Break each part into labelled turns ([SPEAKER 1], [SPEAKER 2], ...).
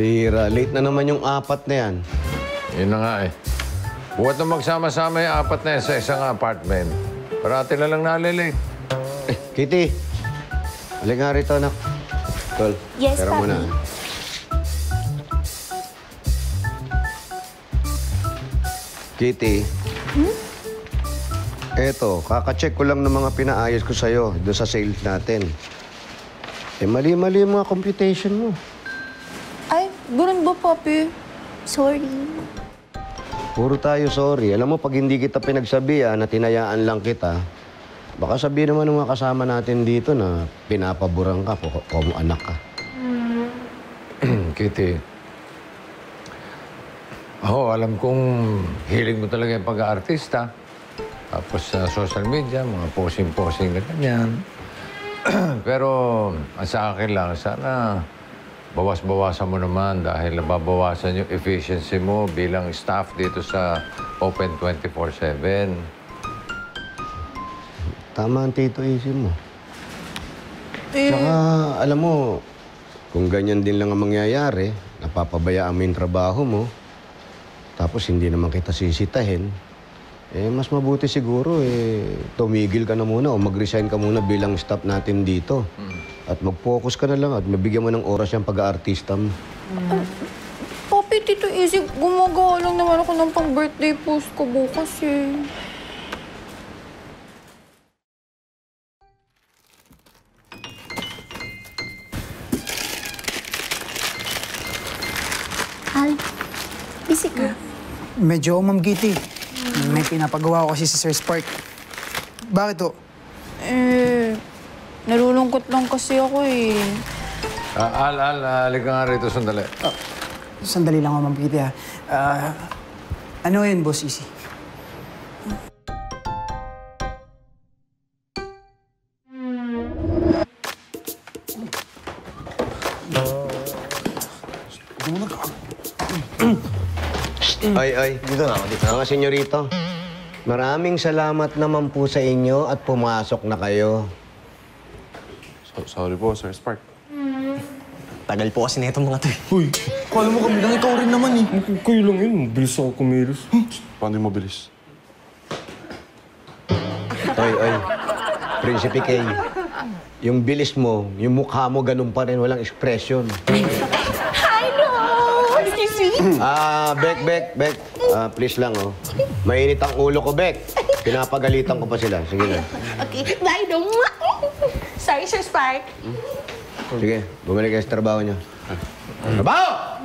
[SPEAKER 1] Bira, late na naman yung apat na yan.
[SPEAKER 2] Yun na nga eh. Buhat na magsama-sama yung apat na yan sa isang apartment. Parati na lang nalilate.
[SPEAKER 1] Kitty, halik nga rito, anak. Tol,
[SPEAKER 3] Yes,
[SPEAKER 1] pera
[SPEAKER 3] Papi.
[SPEAKER 1] muna. Kitty. Eto, kaka-check ko lang ng mga pinaayos ko sa'yo doon sa sales natin. Eh, mali-mali yung mga computation mo.
[SPEAKER 3] Ay, ganun ba, Papi? Sorry.
[SPEAKER 1] Puro tayo sorry. Alam mo, pag hindi kita pinagsabihan na tinayaan lang kita, baka sabihin naman ng mga kasama natin dito na pinapaboran ka kung anak ka.
[SPEAKER 2] Kitty, ako alam kong hilig mo talaga yung pag-aartista. Tapos sa social media, mga posing-posing na ganyan. Pero sa akin lang, sana bawas-bawasan mo naman dahil nababawasan yung efficiency mo bilang staff dito sa Open 24/7.
[SPEAKER 1] Tama ang tito isip mo. Saka, alam mo, kung ganyan din lang ang mangyayari, napapabayaan mo yung trabaho mo, tapos hindi naman kita sisitahin, eh, mas mabuti siguro, tumigil ka na muna o mag-resign ka muna bilang staff natin dito. At mag-focus ka na lang at mabigyan mo ng oras yung pag-aartista mo.
[SPEAKER 3] Papi, Tito Izzy, gumagawa lang naman ako ng pang-birthday post ko bukas eh. Al, busy ka?
[SPEAKER 4] Medyo, Ma'am Kitty. May pinapagawa ko kasi sa Sir Spark. Bakit to?
[SPEAKER 3] Eh, nalulungkot lang kasi ako eh.
[SPEAKER 2] Halika nga rito sandali.
[SPEAKER 4] Sandali lang, Ma'am Kitty, ha. Ano yun, Boss Easy?
[SPEAKER 1] Ay. Dito na ako, dito. Mga senyorito, maraming salamat naman po sa inyo at pumasok na kayo.
[SPEAKER 5] Sorry po, Sir Spark.
[SPEAKER 6] Tagal po kasi na itong mga to eh.
[SPEAKER 5] Uy, kala mo kami lang, ikaw rin naman eh. Kayo lang yun, bilis ako kumilos. Paano yung mabilis?
[SPEAKER 1] Oy. Prinsipe Kay, yung bilis mo, yung mukha mo ganun pa rin, walang expression.
[SPEAKER 3] Hi, Rose! Excuse me?
[SPEAKER 1] Beck. Please lang, oh. Mainit ang ulo ko, Beck. Pinapagalitan ko pa sila. Sige na.
[SPEAKER 7] Okay, bye dong. Sorry, Sir Spark.
[SPEAKER 1] Sige, bumalik kayo sa trabaho niyo. Trabaho!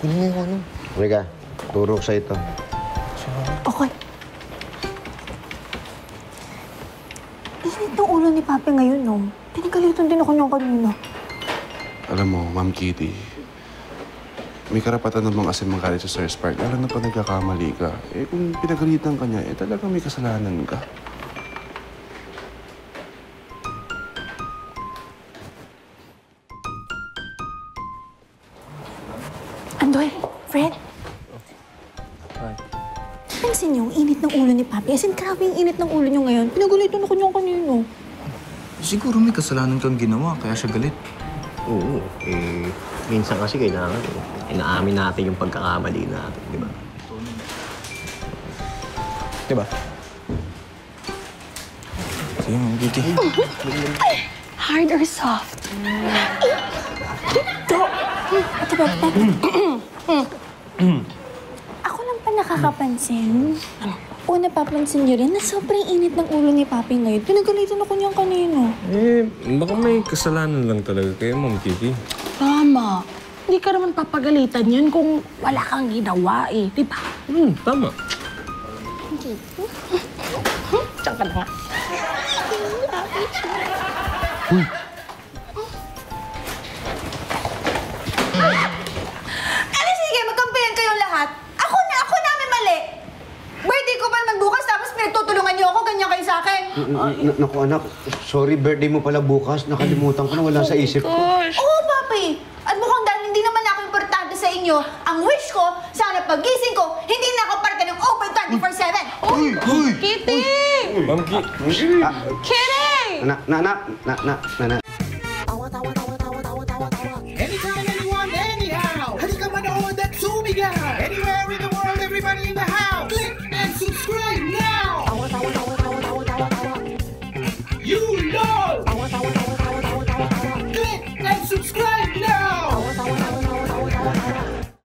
[SPEAKER 6] Kunin mo yung ano.
[SPEAKER 1] Halika, turo ko sa ito.
[SPEAKER 3] Okay. Init ng ulo ni Papi ngayon, no? Pinagalitan din ako niyang kanina.
[SPEAKER 5] Alam mo, Ma'am Kitty, may karapatan namang kasi magalit sa Sir Spark. Alam na pa nagkakamali ka. Eh, kung pinagalitan ka niya, talagang may kasalanan ka.
[SPEAKER 3] Andoy, Fred. Pansin niyo, ang init ng ulo ni Papi. As in, grabe yung init ng ulo niyo ngayon. Pinagalitan ako niyang kanina.
[SPEAKER 8] Siguro may kasalanan kang ginawa, kaya siya galit.
[SPEAKER 6] Oo, minsan kasi kailangan inaamin natin yung pagkakamali natin, di ba? Di ba?
[SPEAKER 8] Sige, Ma'am Kitty.
[SPEAKER 3] Hard or soft? Ito ba, Ako lang pa nakakapansin. Una, papansin niyo rin na sobrang init ng ulo ni Papi ngayon. Pinagalitan ako niyang kanino.
[SPEAKER 9] Baka may kasalanan lang talaga kayo, Ma'am Kitty.
[SPEAKER 7] Tama. Hindi ka naman papagalitan yan kung wala kang ginawa eh. Di ba?
[SPEAKER 9] Tama.
[SPEAKER 7] Diyan ka na nga.
[SPEAKER 10] Sige, magkampihan kayong lahat. Ako namin mali. Birthday ko pa naman bukas, tapos pinagtutulungan niyo ako, ganyan kayo sa akin.
[SPEAKER 1] Naku, anak. Sorry, birthday mo pala bukas. Nakalimutan ko na, wala sa isip ko.
[SPEAKER 10] Oo, Papi. At mukhang dahil hindi naman ako importante sa inyo, ang wish ko, sana pagising ko, hindi na ako parte ng Open 24/7.
[SPEAKER 7] Kitty!
[SPEAKER 9] Ma'am Kitty!
[SPEAKER 7] Kitty!
[SPEAKER 1] Anak.